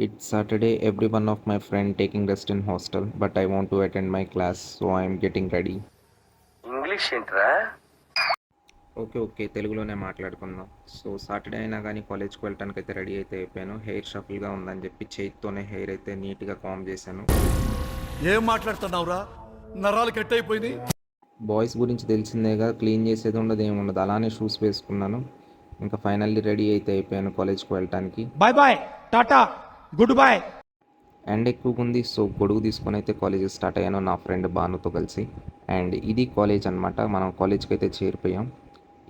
It's Saturday. Every one of my friend taking rest in hostel, but I want to attend my class, so I am getting ready. English ఏంట్రా? Okay తెలుగులోనే మాట్లాడుకుందాం. So Saturday అయినా కానీ కాలేజ్కి వెళ్ళటానికి అయితే ready అయితే అయిపోయాను. హెయిర్ షఫుల్గా ఉందని చెప్పి చేతితోనే హెయిర్ అయితే నీట్గా కామ్ చేశాను. ఏం మాట్లాడుతున్నావురా? నరాలు కట్ అయిపోయింది. బాయ్స్ గురించి తెలిసిందేగా, క్లీన్ చేసేది ఉండదు ఏముండదు. అలానే షూస్ వేసుకున్నాను. ఇంకా ఫైనల్లీ రెడీ అయితే అయిపోయాను కాలేజ్కి వెళ్ళటానికి. బాయ్ బాయ్, టాటా, గుడ్ బాయ్. ఎండ్ ఎక్కువగా ఉంది, సో గొడుగు తీసుకొని అయితే కాలేజ్ స్టార్ట్ అయ్యాను నా ఫ్రెండ్ భానుతో కలిసి. అండ్ ఇది కాలేజ్ అనమాట. మనం కాలేజ్కి అయితే చేరిపోయాం.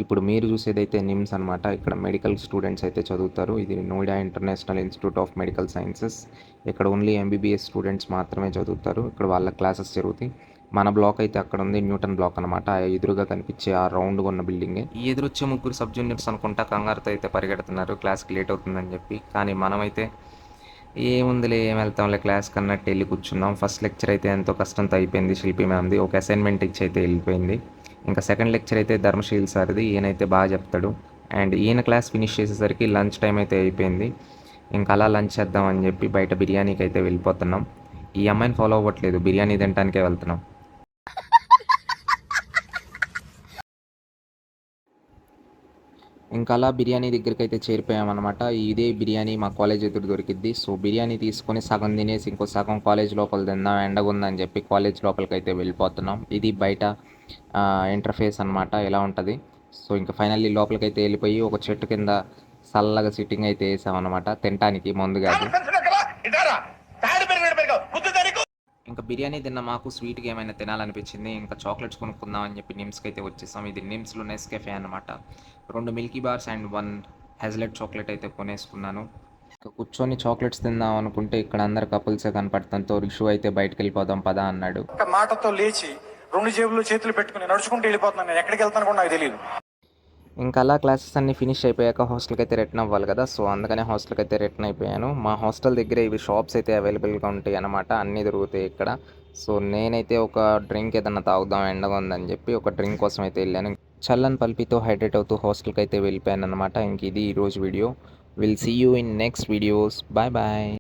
ఇప్పుడు మీరు చూసేదైతే నిమ్స్ అనమాట. ఇక్కడ మెడికల్ స్టూడెంట్స్ అయితే చదువుతారు. ఇది Noida international institute of medical sciences. ఇక్కడ ఓన్లీ ఎంబీబీఎస్ స్టూడెంట్స్ మాత్రమే చదువుతారు. ఇక్కడ వాళ్ళ క్లాసెస్ జరుగుతాయి. మన బ్లాక్ అయితే అక్కడ ఉంది, న్యూటన్ బ్లాక్ అనమాట. ఎదురుగా కనిపించే ఆ రౌండ్గా ఉన్న బిల్డింగే. ఈ ఎదురొచ్చే ముగ్గురు సబ్ జూనియర్స్ అనుకుంటా కంగారుతో అయితే పరిగెడుతున్నారు క్లాస్కి లేట్ అవుతుందని చెప్పి. కానీ మనమైతే ఏముందిలే, ఏం వెళ్తాంలే క్లాస్ కన్నట్టు వెళ్ళి కూర్చున్నాం. ఫస్ట్ లెక్చర్ అయితే ఎంతో కష్టంతో అయిపోయింది. శిల్పి మ్యామ్ది ఒక అసైన్మెంట్ ఇచ్చి అయితే వెళ్ళిపోయింది. ఇంకా సెకండ్ లెక్చర్ అయితే ధర్మశీల్ సార్ది. ఈయనైతే బాగా చెప్తాడు. అండ్ ఈయన క్లాస్ ఫినిష్ చేసేసరికి లంచ్ టైం అయితే అయిపోయింది. ఇంకా అలా లంచ్ చేద్దామని చెప్పి బయట బిర్యానీకి అయితే వెళ్ళిపోతున్నాం. ఈ అమ్మాయిని ఫాలో అవ్వట్లేదు, బిర్యానీ తినడానికే వెళ్తున్నాం. ఇంకా అలా బిర్యానీ దగ్గరికి అయితే చేరిపోయామన్నమాట. ఇదే బిర్యానీ మా కాలేజ్ ఎదురు దొరికిద్ది. సో బిర్యానీ తీసుకొని సగం తినేసి ఇంకో సగం కాలేజ్ లోపల తిందాం, ఎండగుందని చెప్పి కాలేజ్ లోపలికి అయితే వెళ్ళిపోతున్నాం. ఇది బయట ఇంటర్ఫేస్ అనమాట, ఎలా ఉంటుంది. సో ఇంకా ఫైనల్లీ లోపలికి అయితే వెళ్ళిపోయి ఒక చెట్టు కింద చల్లగా సిట్టింగ్ అయితే వేసామన్నమాట, తినడానికి ముందుగా. ఇంకా బిర్యానీ తిన్న మాకు స్వీట్గా ఏమైనా తినాలనిపించింది. ఇంకా చాక్లెట్స్ కొనుక్కుందాం అని చెప్పి నిమ్స్కి అయితే వచ్చేసాం. ఇది నిమ్స్లో నెస్కెఫే అనమాట. 2 మిల్కీ బార్స్ అండ్ 1 హెజ్లెట్ చాక్లెట్ అయితే కొనేసుకున్నాను. ఇంకా కూర్చొని చాక్లెట్స్ తిందాం అనుకుంటే ఇక్కడ అందరు కపుల్సే కనపడటంతో రిషు అయితే బయటకు వెళ్ళిపోదాం పదా అన్నాడు. ఒక మాటతో లేచి 2 జేబులు చేతులు పెట్టుకుని నడుచుకుంటూ వెళ్ళిపోతున్నాను. నేను ఎక్కడికి వెళ్తాను కూడా నాకు తెలియదు. ఇంకా అలా క్లాసెస్ అన్నీ ఫినిష్ అయిపోయాక హాస్టల్కి అయితే రిటర్న్ అవ్వాలి కదా. సో అందుకనే హాస్టల్కి అయితే రిటర్న్ అయిపోయాను. మా హాస్టల్ దగ్గర ఇవి షాప్స్ అయితే అవైలబుల్గా ఉంటాయి అన్నమాట, అన్నీ దొరుకుతాయి ఇక్కడ. సో నేనైతే ఒక డ్రింక్ ఏదన్నా తాగుదాం ఎండగా ఉందని చెప్పి ఒక డ్రింక్ కోసం అయితే వెళ్ళాను. చల్లని పల్పితో హైడ్రేట్ అవుతూ హాస్టల్కి అయితే వెళ్ళిపోయాను అనమాట. ఇంక ఇది ఈరోజు video. Will see you in next videos. Bye bye.